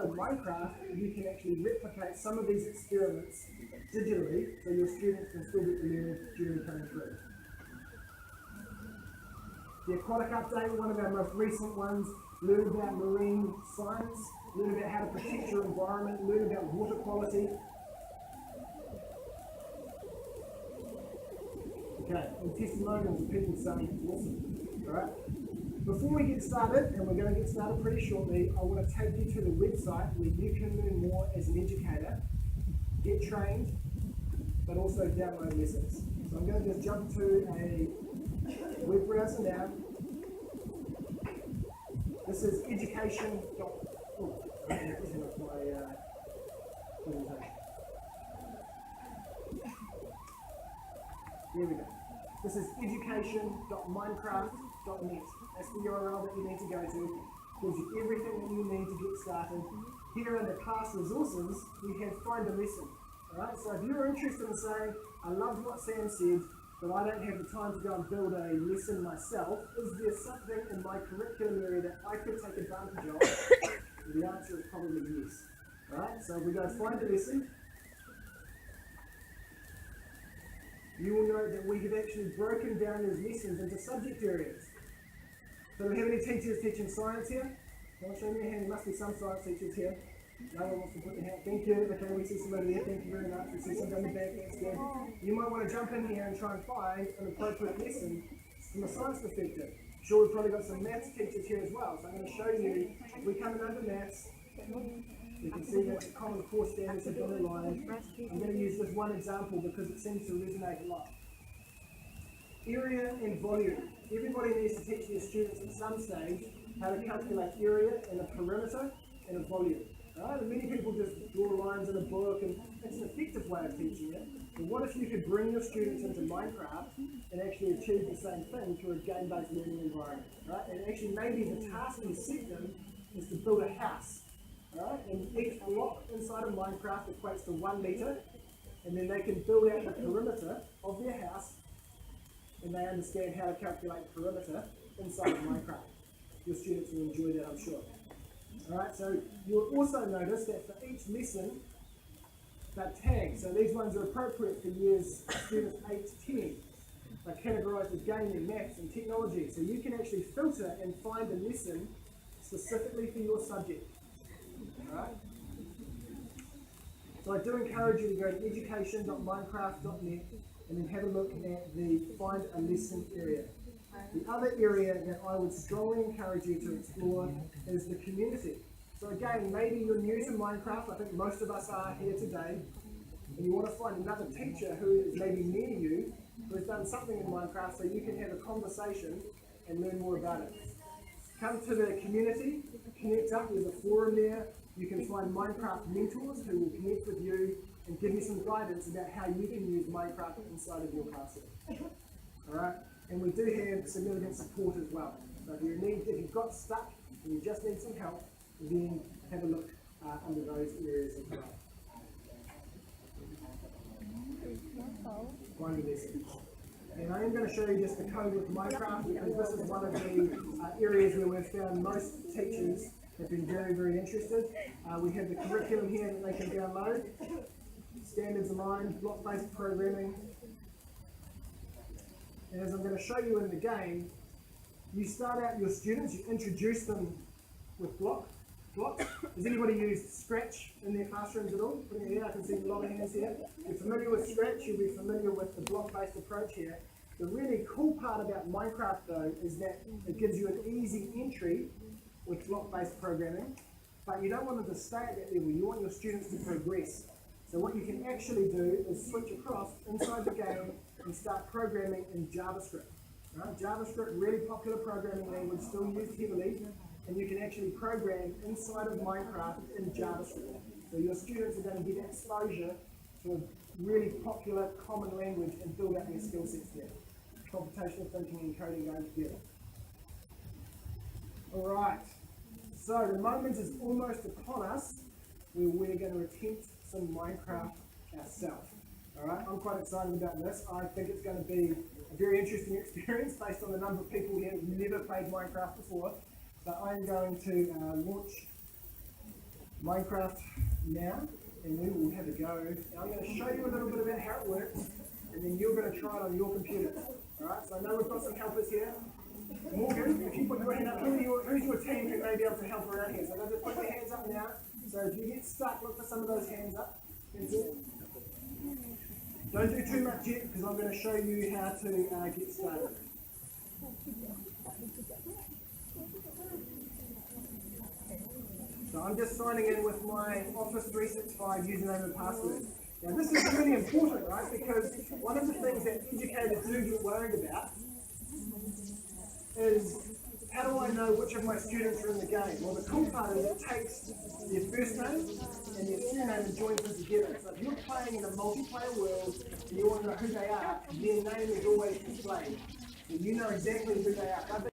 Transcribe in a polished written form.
In Minecraft, you can actually replicate some of these experiments digitally so your students can still get the learning journey coming through. The aquatic update, one of our most recent ones, learn about marine science, learn about how to protect your environment, learn about water quality. Okay, and testimonials of people saying it's awesome. Alright? Before we get started, and we're going to get started pretty shortly, I want to take you to the website where you can learn more as an educator, get trained, but also download lessons. So I'm going to just jump to a web browser now. This is education. Oh, that isn't my presentation. There we go. This is education.minecraft.net. That's the URL that you need to go to. Gives you everything that you need to get started. Here in the class resources, we have find a lesson. Alright, so if you're interested in saying, I loved what Sam said, but I don't have the time to go and build a lesson myself, is there something in my curriculum area that I could take advantage of? The answer is probably yes. Alright, so we go find a lesson. You will note that we have actually broken down those lessons into subject areas. So do we have any teachers teaching science here? Don't show me your hand, there must be some science teachers here. No one wants to put their hand. Thank you. Okay, we see somebody there. Thank you very much. We see somebody in the back. That's good. You might want to jump in here and try and find an appropriate lesson from a science perspective. Sure, we've probably got some maths teachers here as well. So I'm going to show you, if we come in under maths, you can see that the common core standards have been aligned. I'm going to use this one example because it seems to resonate a lot. Area and volume. Everybody needs to teach their students at some stage how to calculate area and a perimeter and a volume. Right? And many people just draw lines in a book, and it's an effective way of teaching it. But what if you could bring your students into Minecraft and actually achieve the same thing through a game-based learning environment? Right? And actually maybe the task you set them is to build a house. Right? And each block inside of Minecraft equates to 1 meter, and then they can build out the perimeter of their house, and they understand how to calculate perimeter inside of Minecraft. Your students will enjoy that, I'm sure. Alright, so you'll also notice that for each lesson, they're tagged. So these ones are appropriate for years students 8 to 10. They're categorized as gaming, maths, and technology. So you can actually filter and find a lesson specifically for your subject. Alright? So I do encourage you to go to education.minecraft.net and then have a look at the find a lesson area. The other area that I would strongly encourage you to explore is the community. So again, maybe you're new to Minecraft, I think most of us are here today, and you want to find another teacher who is maybe near you, who has done something in Minecraft so you can have a conversation and learn more about it. Come to the community, connect up, there's a forum there. You can find Minecraft mentors who will connect with you and give you some guidance about how you can use Minecraft inside of your classroom. Alright? And we do have significant support as well. So if you've got stuck and you just need some help, then have a look under those areas as well. Find your lesson. And I am going to show you just the code with Minecraft because this is one of the areas where we've found most teachers have been very, very interested. We have the curriculum here that they can download. Standards aligned, block-based programming. And as I'm going to show you in the game, you start out your students, you introduce them with blocks. Has anybody used Scratch in their classrooms at all? Putting it here, I can see a lot of hands here. If you're familiar with Scratch, you'll be familiar with the block-based approach here. The really cool part about Minecraft though is that it gives you an easy entry with block-based programming, but you don't want them to stay at that level, you want your students to progress. So what you can actually do is switch across inside the game and start programming in JavaScript. Right? JavaScript, really popular programming language, still used heavily, and you can actually program inside of Minecraft in JavaScript. So your students are going to get exposure to a really popular common language and build out their skill sets there. Computational thinking and coding going together. Alright, so the moment is almost upon us where we're going to attempt some Minecraft ourselves. Alright, I'm quite excited about this. I think it's going to be a very interesting experience based on the number of people here who've never played Minecraft before. So I'm going to launch Minecraft now, and we will have a go. And I'm going to show you a little bit about how it works, and then you're going to try it on your computer. Alright, so I know we've got some helpers here. Morgan, if you put your hand up, who's your team who may be able to help around here? So just put your hands up now. So if you get stuck, look for some of those hands up. That's it. Don't do too much yet, because I'm going to show you how to get started. So I'm just signing in with my Office 365 username and password. Now this is really important, right? Because one of the things that educators do get worried about is, how do I know which of my students are in the game? Well, the cool part is it takes their first name and their surname and joins them together. So if you're playing in a multiplayer world and you want to know who they are, their name is always displayed. So you know exactly who they are.